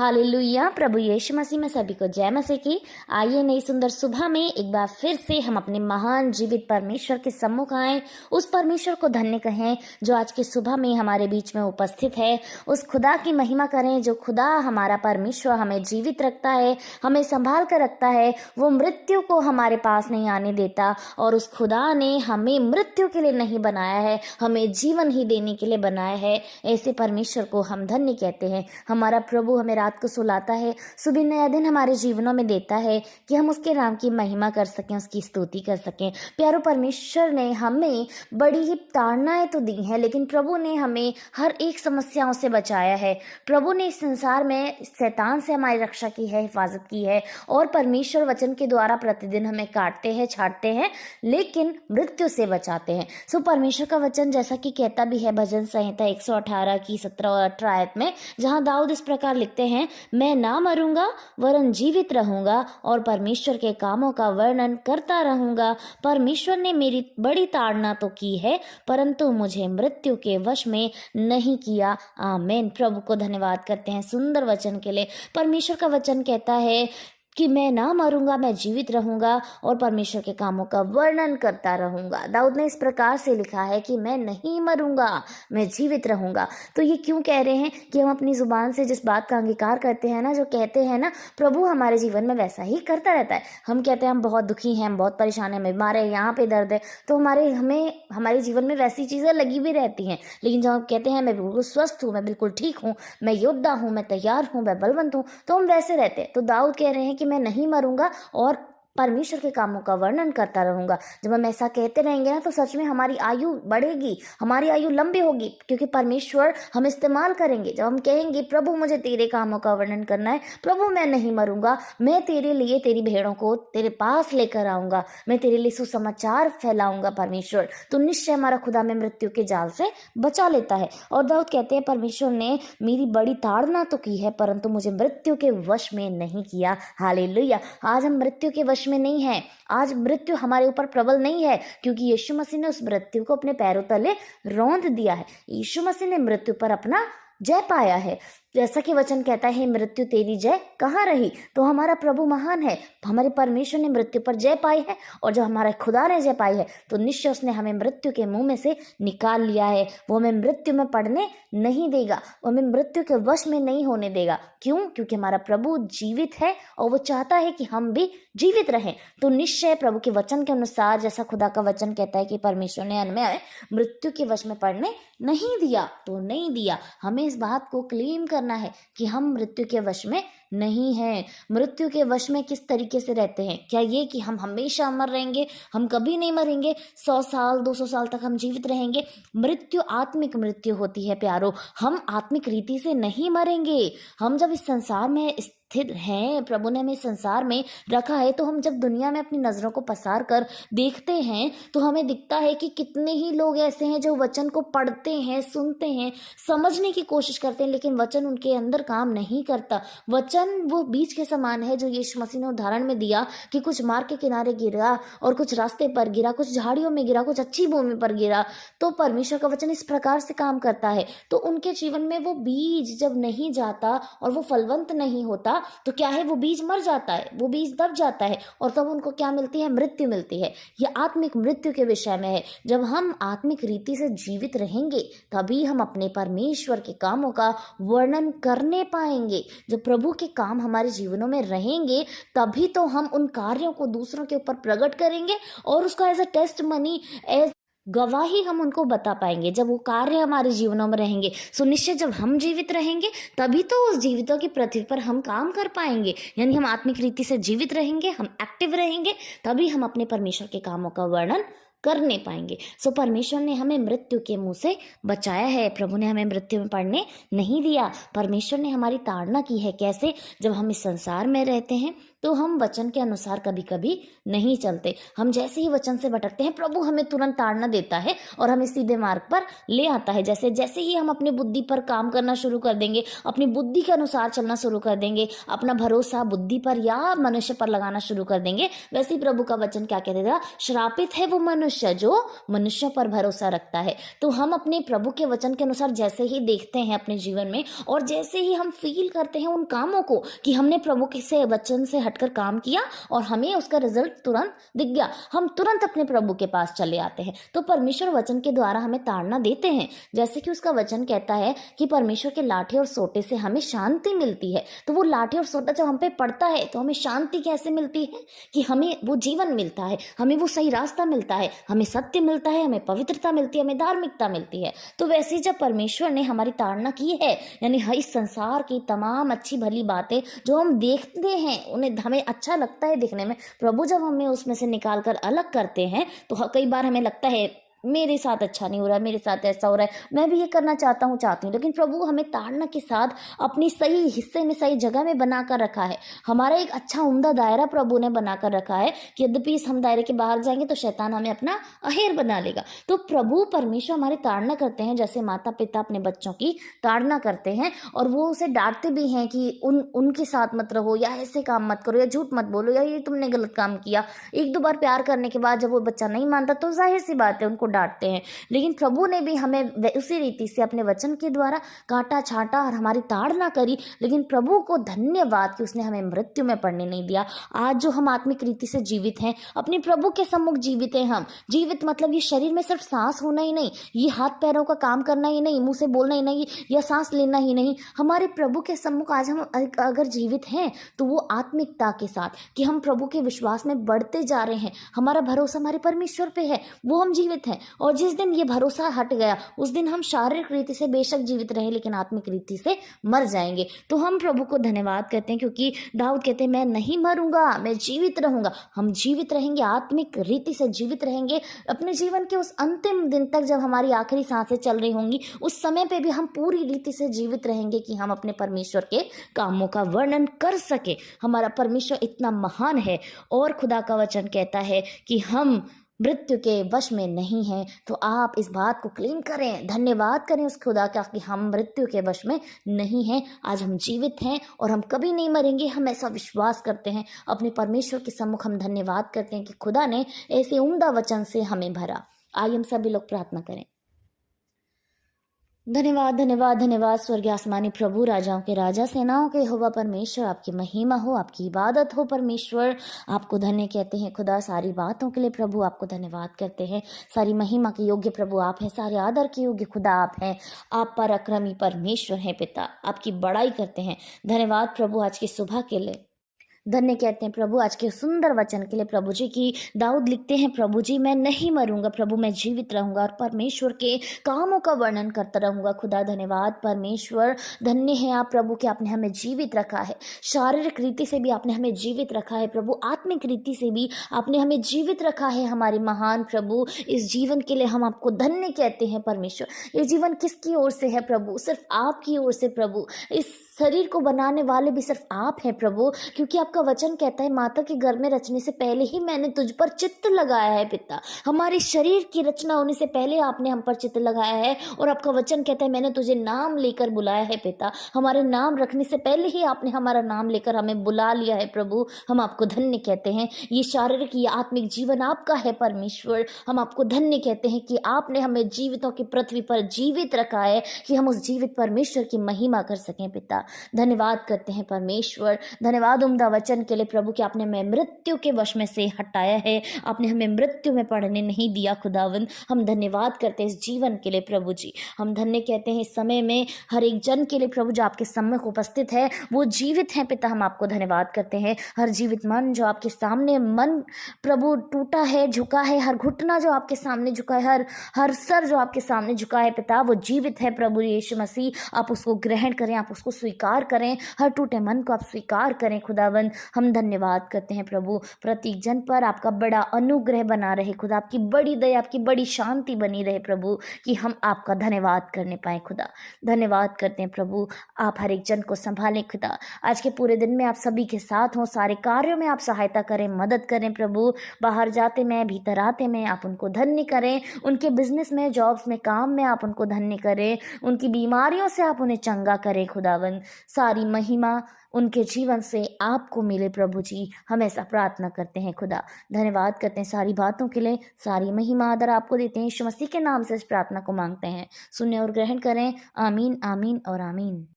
Hallelujah. प्रभु यीशु मसीह में सभी को जय मसीह की। आइए नई सुंदर सुबह में एक बार फिर से हम अपने महान जीवित परमेश्वर के सम्मुख आए, उस परमेश्वर को धन्य कहें जो आज की सुबह में हमारे बीच में उपस्थित है। उस खुदा की महिमा करें जो खुदा हमारा परमेश्वर हमें जीवित रखता है, हमें संभाल कर रखता है। वो मृत्यु को हमारे पास नहीं आने देता और उस खुदा ने हमें मृत्यु के लिए नहीं बनाया है, हमें जीवन ही देने के लिए बनाया है। ऐसे परमेश्वर को हम धन्य कहते हैं। हमारा प्रभु हमें रात को सुलाता है, सुबह नया दिन हमारे जीवनों में देता है कि हम उसके नाम की महिमा कर सकें, उसकी स्तुति कर सकें। प्यारो, परमेश्वर ने हमें बड़ी ही ताड़नाएं तो दी हैं, लेकिन प्रभु ने हमें हर एक समस्याओं से बचाया है। प्रभु ने इस संसार में शैतान से हमारी रक्षा की है, हिफाजत की है और परमेश्वर वचन के द्वारा प्रतिदिन हमें काटते हैं, छाटते हैं, लेकिन मृत्यु से बचाते हैं। सो परमेश्वर का वचन जैसा कि कहता भी है भजन संहिता 118 की 17 और 18 आयत में, जहां दाऊद इस प्रकार लिखते हैं, मैं ना मरूंगा वरन जीवित रहूंगा और परमेश्वर के कामों का वर्णन करता रहूंगा। परमेश्वर ने मेरी बड़ी ताड़ना तो की है, परंतु मुझे मृत्यु के वश में नहीं किया। आमीन। प्रभु को धन्यवाद करते हैं सुंदर वचन के लिए। परमेश्वर का वचन कहता है कि मैं ना मरूंगा, मैं जीवित रहूंगा और परमेश्वर के कामों का वर्णन करता रहूंगा। दाऊद ने इस प्रकार से लिखा है कि मैं नहीं मरूंगा, मैं जीवित रहूंगा। तो ये क्यों कह रहे हैं कि हम अपनी जुबान से जिस बात का अंगीकार करते हैं ना, जो कहते हैं ना, प्रभु हमारे जीवन में वैसा ही करता रहता है। हम कहते हैं हम बहुत दुखी हैं, हम बहुत परेशान हैं, बीमार है, यहाँ पे दर्द है, तो हमारे जीवन में वैसी चीजें लगी भी रहती हैं। लेकिन जब हम कहते हैं मैं बिल्कुल स्वस्थ हूँ, मैं बिल्कुल ठीक हूँ, मैं योद्धा हूँ, मैं तैयार हूँ, मैं बलवंत हूँ, तो हम वैसे रहते हैं। तो दाऊद कह रहे हैं कि मैं नहीं मरूंगा और परमेश्वर के कामों का वर्णन करता रहूंगा। जब हम ऐसा कहते रहेंगे ना, तो सच में हमारी आयु बढ़ेगी, हमारी आयु लंबी होगी, क्योंकि परमेश्वर हम इस्तेमाल करेंगे। जब हम कहेंगे प्रभु मुझे तेरे कामों का वर्णन करना है, प्रभु मैं नहीं मरूंगा, मैं तेरे लिए तेरी भेड़ों को तेरे पास लेकर आऊंगा, मैं तेरे लिए सुसमाचार फैलाऊंगा परमेश्वर, तो निश्चय हमारा खुदा में मृत्यु के जाल से बचा लेता है। और दाऊद कहते हैं परमेश्वर ने मेरी बड़ी ताड़ना तो की है, परंतु मुझे मृत्यु के वश में नहीं किया। हालेलुया। आज हम मृत्यु के वश में नहीं है, आज मृत्यु हमारे ऊपर प्रबल नहीं है, क्योंकि यीशु मसीह ने उस मृत्यु को अपने पैरों तले रौंद दिया है। यीशु मसीह ने मृत्यु पर अपना जय पाया है। जैसा कि वचन कहता है, मृत्यु तेरी जय कहाँ रही। तो हमारा प्रभु महान है, हमारे परमेश्वर ने मृत्यु पर जय पाई है, और जब हमारे खुदा ने जय पाई है तो निश्चय उसने हमें मृत्यु के मुंह में से निकाल लिया है। वो हमें मृत्यु में पड़ने नहीं देगा, वो हमें मृत्यु के वश में नहीं होने देगा। क्यों? क्योंकि हमारा प्रभु जीवित है और वो चाहता है कि हम भी जीवित रहें। तो निश्चय प्रभु के वचन के अनुसार, जैसा खुदा का वचन कहता है कि परमेश्वर ने हमें मृत्यु के वश में पड़ने नहीं दिया, तो नहीं दिया। हमें इस बात को क्लेम करना है कि हम मृत्यु के वश में नहीं हैं। मृत्यु के वश में किस तरीके से रहते हैं? क्या ये कि हम हमेशा अमर रहेंगे, हम कभी नहीं मरेंगे, 100 साल 200 साल तक हम जीवित रहेंगे? मृत्यु आत्मिक मृत्यु होती है प्यारो, हम आत्मिक रीति से नहीं मरेंगे। हम जब इस संसार में स्थिर हैं, प्रभु ने हमें संसार में रखा है, तो हम जब दुनिया में अपनी नजरों को पसार कर देखते हैं तो हमें दिखता है कि कितने ही लोग ऐसे हैं जो वचन को पढ़ते हैं, सुनते हैं, समझने की कोशिश करते हैं, लेकिन वचन उनके अंदर काम नहीं करता। वचन वो बीज के समान है जो यीशु मसीह ने उदाहरण में दिया कि कुछ मार्ग के किनारे गिरा और कुछ रास्ते पर गिरा, कुछ झाड़ियों में गिरा, कुछ अच्छी भूमि पर गिरा। तो परमेश्वर का वचन इस प्रकार से काम करता है। तो उनके जीवन में वो बीज जब नहीं जाता और वो फलवंत नहीं होता, तो क्या है, वो बीज मर जाता है, वो बीज दब जाता है, और तब उनको क्या मिलती है? मृत्यु मिलती है। ये आत्मिक मृत्यु के विषय में है। जब हम आत्मिक रीति से जीवित रहेंगे तभी हम अपने परमेश्वर के कामों का वर्णन करने पाएंगे। जब प्रभु के काम हमारे जीवनों में रहेंगे तभी तो हम उन कार्यों को दूसरों के ऊपर प्रकट करेंगे और उसका as a testimony, as गवाही हम उनको बता पाएंगे। जब वो कार्य हमारे जीवनों में रहेंगे, सो निश्चय जब हम जीवित रहेंगे तभी तो उस जीवितों की पृथ्वी पर हम काम कर पाएंगे। यानी हम आत्मिक रीति से जीवित रहेंगे, हम एक्टिव रहेंगे, तभी हम अपने परमेश्वर के कामों का वर्णन करने पाएंगे। सो परमेश्वर ने हमें मृत्यु के मुंह से बचाया है, प्रभु ने हमें मृत्यु में पड़ने नहीं दिया। परमेश्वर ने हमारी ताड़ना की है। कैसे? जब हम इस संसार में रहते हैं तो हम वचन के अनुसार कभी कभी नहीं चलते। हम जैसे ही वचन से भटकते हैं, प्रभु हमें तुरंत ताड़ना देता है और हमें सीधे मार्ग पर ले आता है। जैसे जैसे ही हम अपनी बुद्धि पर काम करना शुरू कर देंगे, अपनी बुद्धि के अनुसार चलना शुरू कर देंगे, अपना भरोसा बुद्धि पर या मनुष्य पर लगाना शुरू कर देंगे, वैसे ही प्रभु का वचन क्या कह देगा, श्रापित है वो मनुष्य जो मनुष्यों पर भरोसा रखता है। तो हम अपने प्रभु के वचन के अनुसार जैसे ही देखते हैं अपने जीवन में, और जैसे ही हम फील करते हैं उन कामों को कि हमने प्रभु के से वचन से हटकर काम किया और हमें उसका रिजल्ट तुरंत दिख गया, हम तुरंत अपने प्रभु के पास चले आते हैं। तो परमेश्वर वचन के द्वारा हमें ताड़ना देते हैं। जैसे कि उसका वचन कहता है कि परमेश्वर के लाठी और सोटे से हमें शांति मिलती है। तो वो लाठी और सोटा जब हम पे पड़ता है तो हमें शांति कैसे मिलती है कि हमें वो जीवन मिलता है, हमें वो सही रास्ता मिलता है, हमें सत्य मिलता है, हमें पवित्रता मिलती है, हमें धार्मिकता मिलती है। तो वैसे जब परमेश्वर ने हमारी ताड़ना की है, यानी इस संसार की तमाम अच्छी भली बातें जो हम देखते हैं, उन्हें हमें अच्छा लगता है देखने में, प्रभु जब हमें उसमें से निकाल कर अलग करते हैं तो कई बार हमें लगता है मेरे साथ अच्छा नहीं हो रहा है, मेरे साथ ऐसा हो रहा है, मैं भी ये करना चाहता हूँ चाहती हूँ, लेकिन प्रभु हमें ताड़ना के साथ अपनी सही हिस्से में, सही जगह में बना कर रखा है। हमारा एक अच्छा उम्दा दायरा प्रभु ने बना कर रखा है कि यद्यपि हम दायरे के बाहर जाएंगे तो शैतान हमें अपना अहेर बना लेगा। तो प्रभु परमेश्वर हमारी ताड़ना करते हैं, जैसे माता पिता अपने बच्चों की ताड़ना करते हैं और वो उसे डांटते भी हैं कि उनके साथ मत रहो, या ऐसे काम मत करो, या झूठ मत बोलो, या ये तुमने गलत काम किया। एक दो बार प्यार करने के बाद जब वो बच्चा नहीं मानता तो जाहिर सी बात है उनको डांटते हैं। लेकिन प्रभु ने भी हमें उसी रीति से अपने वचन के द्वारा काटा छाटा और हमारी ताड़ना करी। लेकिन प्रभु को धन्यवाद कि उसने हमें मृत्यु में पड़ने नहीं दिया। आज जो हम आत्मिक रीति से जीवित हैं, अपने प्रभु के सम्मुख जीवित हैं। हम जीवित मतलब ये शरीर में सिर्फ सांस होना ही नहीं, ये हाथ पैरों का काम करना ही नहीं, मुंह से बोलना ही नहीं, या सांस लेना ही नहीं। हमारे प्रभु के सम्मुख आज हम अगर जीवित हैं तो वो आत्मिकता के साथ कि हम प्रभु के विश्वास में बढ़ते जा रहे हैं, हमारा भरोसा हमारे परमेश्वर पे है, वो हम जीवित हैं। और जिस दिन ये भरोसा हट गया उस दिन हम शारीरिक रीति से बेशक जीवित रहे लेकिन आत्मिक रीति से मर जाएंगे। तो हम प्रभु को धन्यवाद कहते हैं क्योंकि दाऊद कहते हैं मैं नहीं मरूंगा, मैं जीवित रहूंगा। हम जीवित रहेंगे, आत्मिक रीति से जीवित रहेंगे अपने जीवन के उस अंतिम दिन तक, जब हमारी आखिरी सांसें चल रही होंगी, उस समय पे भी हम पूरी रीति से जीवित रहेंगे कि हम अपने परमेश्वर के कामों का वर्णन कर सके। हमारा परमेश्वर इतना महान है और खुदा का वचन कहता है कि हम मृत्यु के वश में नहीं हैं। तो आप इस बात को क्लेम करें, धन्यवाद करें उस खुदा का कि हम मृत्यु के वश में नहीं हैं। आज हम जीवित हैं और हम कभी नहीं मरेंगे, हम ऐसा विश्वास करते हैं। अपने परमेश्वर के सम्मुख हम धन्यवाद करते हैं कि खुदा ने ऐसे उम्दा वचन से हमें भरा। आइए हम सभी लोग प्रार्थना करें। धन्यवाद धन्यवाद धन्यवाद स्वर्गीय आसमानी प्रभु, राजाओं के राजा, सेनाओं के यहोवा परमेश्वर, आपकी महिमा हो, आपकी इबादत हो परमेश्वर। आपको धन्य कहते हैं खुदा, सारी बातों के लिए प्रभु आपको धन्यवाद करते हैं। सारी महिमा के योग्य प्रभु आप हैं, सारे आदर के योग्य खुदा आप हैं। आप पराक्रमी परमेश्वर हैं पिता, आपकी बड़ाई करते हैं। धन्यवाद प्रभु आज की सुबह के लिए, धन्य कहते हैं प्रभु आज के सुंदर वचन के लिए प्रभु जी की। दाऊद लिखते हैं प्रभु जी मैं नहीं मरूंगा प्रभु, मैं जीवित रहूंगा और परमेश्वर के कामों का वर्णन करता रहूंगा। खुदा धन्यवाद परमेश्वर, धन्य है आप प्रभु कि आपने हमें जीवित रखा है। शारीरिक रीति से भी आपने हमें जीवित रखा है प्रभु, आत्मिक रीति से भी आपने हमें जीवित रखा है हमारे महान प्रभु। इस जीवन के लिए हम आपको धन्य कहते हैं परमेश्वर। ये जीवन किसकी ओर से है प्रभु? सिर्फ आपकी ओर से प्रभु। इस शरीर को बनाने वाले भी सिर्फ आप हैं प्रभु, क्योंकि आपका वचन कहता है माता के गर्भ में रचने से पहले ही मैंने तुझ पर चित्त लगाया है पिता। हमारे शरीर की रचना होने से पहले आपने हम पर चित्त लगाया है और आपका वचन कहता है मैंने तुझे नाम लेकर बुलाया है पिता। हमारे नाम रखने से पहले ही आपने हमारा नाम लेकर हमें बुला लिया है प्रभु। हम आपको धन्य कहते हैं। ये शारीरिक ये आत्मिक जीवन आपका है परमेश्वर। हम आपको धन्य कहते हैं कि आपने हमें जीवितों की पृथ्वी पर जीवित रखा है कि हम उस जीवित परमेश्वर की महिमा कर सकें पिता। धन्यवाद करते हैं परमेश्वर। धन्यवाद उम्दा वचन के लिए प्रभु कि आपने हमें मृत्यु के वश में से हटाया है, आपने हमें मृत्यु में पड़ने नहीं दिया खुदावंद। हम धन्यवाद करते हैं इस जीवन के लिए प्रभु जी। हम धन्य कहते हैं इस समय में हर एक जन के लिए प्रभु जो आपके सम्मुख उपस्थित है वो जीवित है पिता। हम आपको धन्यवाद करते हैं। हर जीवित मन जो आपके सामने मन प्रभु टूटा है, झुका है, हर घुटना जो आपके सामने झुका है, हर सर जो आपके सामने झुका है पिता, वो जीवित है प्रभु यीशु मसीह। आप उसको ग्रहण करें, आप उसको स्वीकार करें, हर टूटे मन को आप स्वीकार करें खुदावन। हम धन्यवाद करते हैं प्रभु, प्रत्येक जन पर आपका बड़ा अनुग्रह बना रहे खुदा, आपकी बड़ी दया, आपकी बड़ी शांति बनी रहे प्रभु, कि हम आपका धन्यवाद करने पाए खुदा। धन्यवाद करते हैं प्रभु, आप हर एक जन को संभालें खुदा। आज के पूरे दिन में आप सभी के साथ हों, सारे कार्यों में आप सहायता करें, मदद करें प्रभु। बाहर जाते में, भीतर आते में आप उनको धन्य करें, उनके बिजनेस में, जॉब्स में, काम में आप उनको धन्य करें, उनकी बीमारियों से आप उन्हें चंगा करें खुदावन। सारी महिमा उनके जीवन से आपको मिले प्रभु जी, हम ऐसा प्रार्थना करते हैं खुदा। धन्यवाद करते हैं सारी बातों के लिए, सारी महिमा आदर आपको देते हैं, यीशु मसीह के नाम से इस प्रार्थना को मांगते हैं। सुने और ग्रहण करें। आमीन, आमीन और आमीन।